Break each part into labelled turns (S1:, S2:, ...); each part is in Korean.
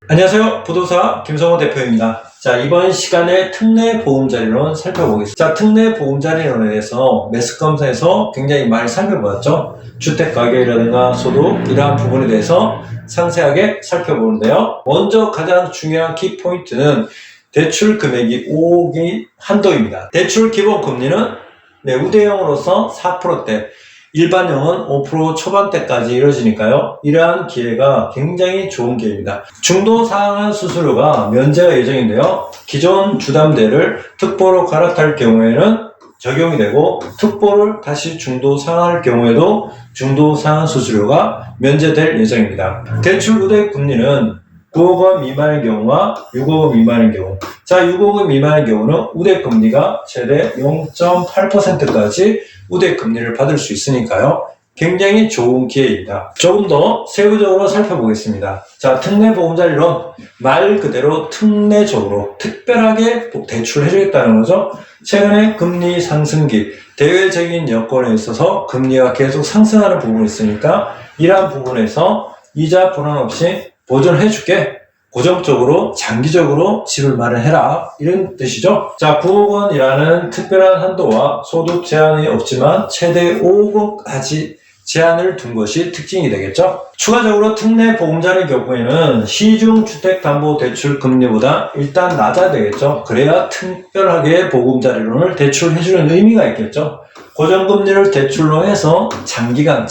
S1: 안녕하세요. 부동산 김성호 대표입니다. 자, 이번 시간에 특례 보금자리론 살펴보겠습니다. 자, 특례 보금자리론에 대해서 매스컴에서 굉장히 많이 살펴보았죠. 주택 가격이라든가 소득 이러한 부분에 대해서 상세하게 살펴보는데요. 먼저 가장 중요한 키포인트는 대출 금액이 5억이 한도입니다. 대출 기본 금리는 우대형으로서 4%대, 일반형은 5% 초반대까지 이루어지니까요. 이러한 기회가 굉장히 좋은 기회입니다. 중도 상환 수수료가 면제가 예정인데요. 기존 주담대를 특보로 갈아탈 경우에는 적용이 되고, 특보를 다시 중도 상환할 경우에도 중도 상환 수수료가 면제될 예정입니다. 대출 우대 금리는 9억 원 미만의 경우와 6억 원 미만의 경우. 자, 6억 원 미만의 경우는 우대 금리가 최대 0.8%까지 우대 금리를 받을 수 있으니까요. 굉장히 좋은 기회입니다. 조금 더 세부적으로 살펴보겠습니다. 자, 특례 보금자리론 말 그대로 특례적으로 특별하게 대출을 해주겠다는 거죠. 최근에 금리 상승기, 대외적인 여건에 있어서 금리가 계속 상승하는 부분이 있으니까 이러한 부분에서 이자 불안 없이 보존해줄게. 고정적으로 장기적으로 집을 마련해라, 이런 뜻이죠. 자, 9억 원이라는 특별한 한도와 소득 제한이 없지만 최대 5억 원까지 제한을 둔 것이 특징이 되겠죠. 추가적으로 특례 보금자리 경우에는 시중 주택담보대출 금리보다 일단 낮아야 되겠죠. 그래야 특별하게 보금자리론을 대출해주는 의미가 있겠죠. 고정금리를 대출로 해서 장기간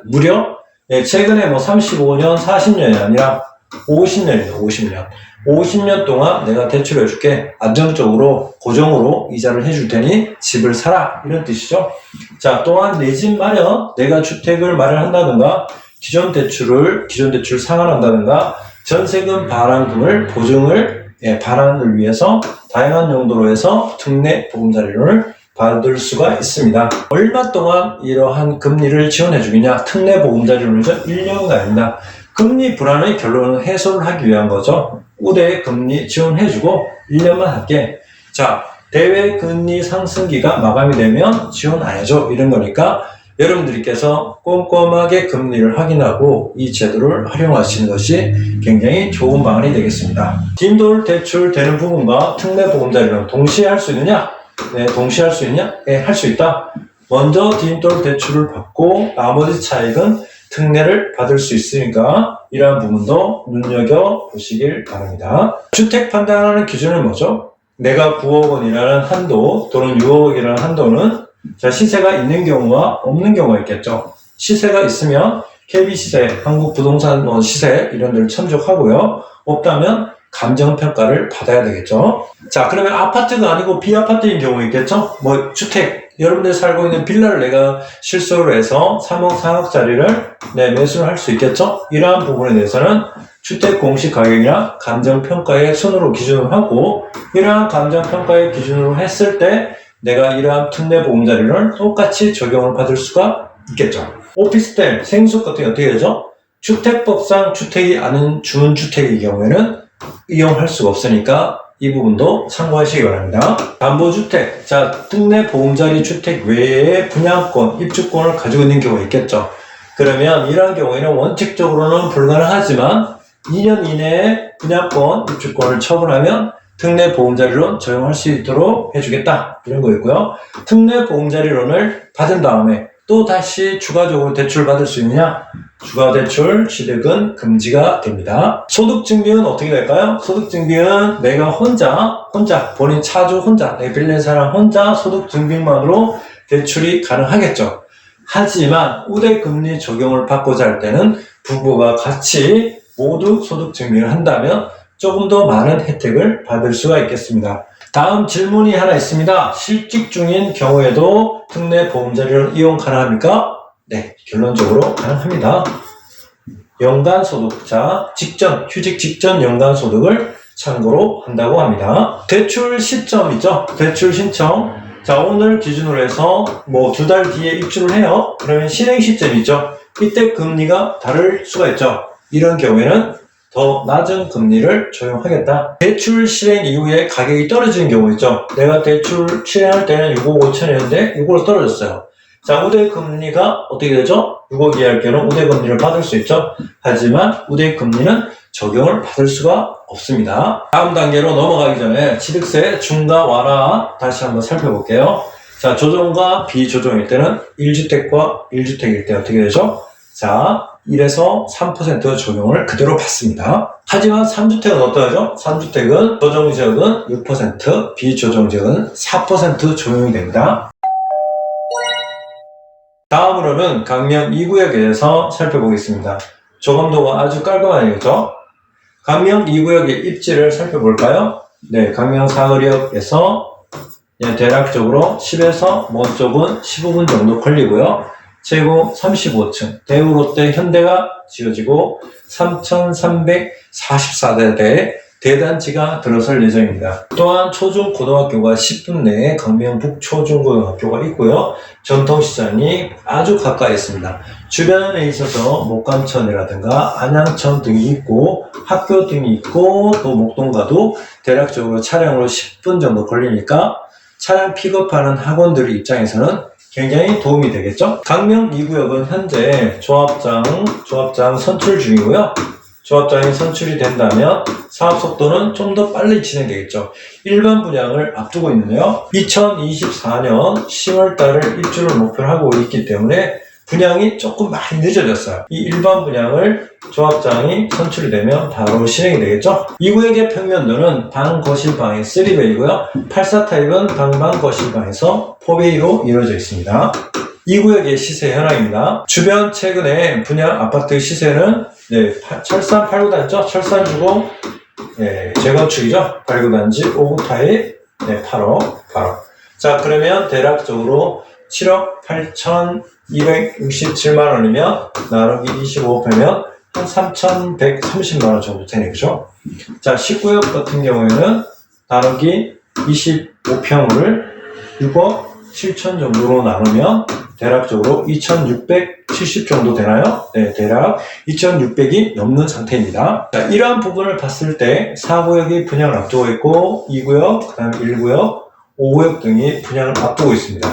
S1: 무려 최근에 35년, 40년이 아니라 50년이다, 50년. 50년 동안 내가 대출을 해줄게. 안정적으로, 고정으로 이자를 해줄 테니 집을 사라. 이런 뜻이죠. 자, 또한 내 집 마련, 내가 주택을 마련한다든가, 기존 대출 상환한다든가, 전세금 반환금을 반환을 위해서 다양한 용도로 해서 특례 보금자리론을 받을 수가 있습니다. 얼마 동안 이러한 금리를 지원해 주겠냐? 특례 보금자리론이죠. 1년은 아닙니다. 금리 불안의 결론을 해소를 하기 위한 거죠. 우대 금리 지원해주고 1년만 할게. 자, 대외 금리 상승기가 마감이 되면 지원 안 해줘, 이런 거니까 여러분들께서 꼼꼼하게 금리를 확인하고 이 제도를 활용하시는 것이 굉장히 좋은 방안이 되겠습니다. 딘돌 대출 되는 부분과 특례 보금자리론 동시에 할 수 있느냐? 네, 동시에 할 수 있냐? 네, 할 수 있다. 먼저 딘돌 대출을 받고 나머지 차익은 특례를 받을 수 있으니까 이러한 부분도 눈여겨보시길 바랍니다. 주택 판단하는 기준은 뭐죠? 내가 9억 원이라는 한도 또는 6억 원이라는 한도는 시세가 있는 경우와 없는 경우가 있겠죠. 시세가 있으면 KB시세, 한국부동산 시세 이런 데를 참조하고요. 없다면 감정평가를 받아야 되겠죠. 자, 그러면 아파트가 아니고 비아파트인 경우 있겠죠? 주택, 여러분들 살고 있는 빌라를 내가 실소를 해서 3억, 4억짜리를 매수를 할 수 있겠죠? 이러한 부분에 대해서는 주택 공시 가격이나 감정평가의 순으로 기준을 하고, 이러한 감정평가의 기준으로 했을 때 내가 이러한 특례 보금자리를 똑같이 적용을 받을 수가 있겠죠. 오피스텔, 생수 같은 게 어떻게 되죠? 주택법상 주택이 아닌 주민주택의 경우에는 이용할 수가 없으니까 이 부분도 참고하시기 바랍니다. 담보주택, 자, 특례 보금자리 주택 외에 분양권, 입주권을 가지고 있는 경우가 있겠죠. 그러면 이러한 경우에는 원칙적으로는 불가능하지만 2년 이내에 분양권, 입주권을 처분하면 특례 보금자리론 적용할 수 있도록 해주겠다, 이런 거였고요. 특례 보금자리론을 받은 다음에 또 다시 추가적으로 대출 받을 수 있느냐? 추가 대출 취득은 금지가 됩니다. 소득증빙은 어떻게 될까요? 소득증빙은 내가 혼자 본인 차주 혼자, 내 빌린 사람 혼자 소득증빙만으로 대출이 가능하겠죠. 하지만 우대금리 적용을 받고자 할 때는 부부가 같이 모두 소득증빙을 한다면 조금 더 많은 혜택을 받을 수가 있겠습니다. 다음 질문이 하나 있습니다. 실직 중인 경우에도 특례 보금자리론 이용 가능합니까? 네, 결론적으로 가능합니다. 연간소득, 자, 휴직 직전 연간소득을 참고로 한다고 합니다. 대출 시점이죠. 대출 신청. 자, 오늘 기준으로 해서 2달 뒤에 입주를 해요. 그러면 실행 시점이죠. 이때 금리가 다를 수가 있죠. 이런 경우에는 더 낮은 금리를 적용하겠다. 대출 실행 이후에 가격이 떨어지는 경우 있죠. 내가 대출 실행할 때는 6억 5천이었는데 6억으로 떨어졌어요. 자, 우대금리가 어떻게 되죠? 6억 이하일 경우는 우대금리를 받을 수 있죠. 하지만 우대금리는 적용을 받을 수가 없습니다. 다음 단계로 넘어가기 전에 취득세 중과 완화 다시 한번 살펴볼게요. 자, 조정과 비조정일 때는 1주택과 1주택일 때 어떻게 되죠? 자, 1에서 3% 적용을 그대로 받습니다. 하지만 3주택은 어떠하죠? 3주택은 조정지역은 6%, 비조정지역은 4% 적용이 됩니다. 다음으로는 강명 2구역에 대해서 살펴보겠습니다. 조감도가 아주 깔끔한 얘기죠. 강명 2구역의 입지를 살펴볼까요? 네, 강명 사거리역에서 대략적으로 10에서 먼 쪽은 15분 정도 걸리고요. 최고 35층, 대우 롯데 현대가 지어지고 3,344대 대단지가 들어설 예정입니다. 또한 초중 고등학교가 10분 내에 강명 북초중고등학교가 있고요. 전통시장이 아주 가까이 있습니다. 주변에 있어서 목감천이라든가 안양천 등이 있고 학교 등이 있고 또 목동가도 대략적으로 차량으로 10분 정도 걸리니까 차량 픽업하는 학원들 입장에서는 굉장히 도움이 되겠죠. 강명 2구역은 현재 조합장 선출 중이고요. 조합장이 선출이 된다면 사업 속도는 좀 더 빨리 진행되겠죠. 일반 분양을 앞두고 있는데요. 2024년 10월달을 입주를 목표로 하고 있기 때문에 분양이 조금 많이 늦어졌어요. 이 일반 분양을 조합장이 선출이 되면 바로 실행이 되겠죠. 2구역의 평면도는 방, 거실, 방이 3베이고요. 84 타입은 방방, 거실, 방에서 4베이로 이루어져 있습니다. 2구역의 시세 현황입니다. 주변 최근에 분양 아파트 시세는 철산 8구단지죠. 철산 주고 재건축이죠. 8구단지 5구 타입 8억. 자, 그러면 대략적으로 7억 8,267만원이면 나누기 25%면 한 3,130만원 정도 되네, 그죠? 자, 19역 같은 경우에는 나누기 25평을 6억 7천 정도로 나누면 대략적으로 2,670 정도 되나요? 네, 대략 2,600이 넘는 상태입니다. 자, 이러한 부분을 봤을 때 4구역이 분양을 앞두고 있고 2구역, 그 다음에 1구역, 5구역 등이 분양을 앞두고 있습니다.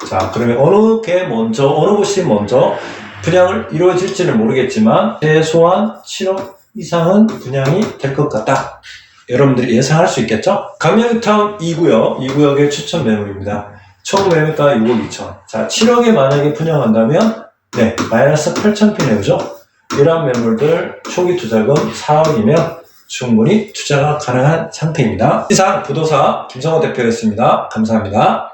S1: 자, 그러면 어느 곳이 먼저 분양을 이루어질지는 모르겠지만 최소한 7억 이상은 분양이 될 것 같다. 여러분들이 예상할 수 있겠죠? 강명타운 2구역의 추천 매물입니다. 총 매물가 6억 2천. 자, 7억에 만약에 분양한다면 마이너스 8,000피네요, 그죠? 이러한 매물들 초기 투자금 4억이면 충분히 투자가 가능한 상태입니다. 이상 부도사 김성호 대표였습니다. 감사합니다.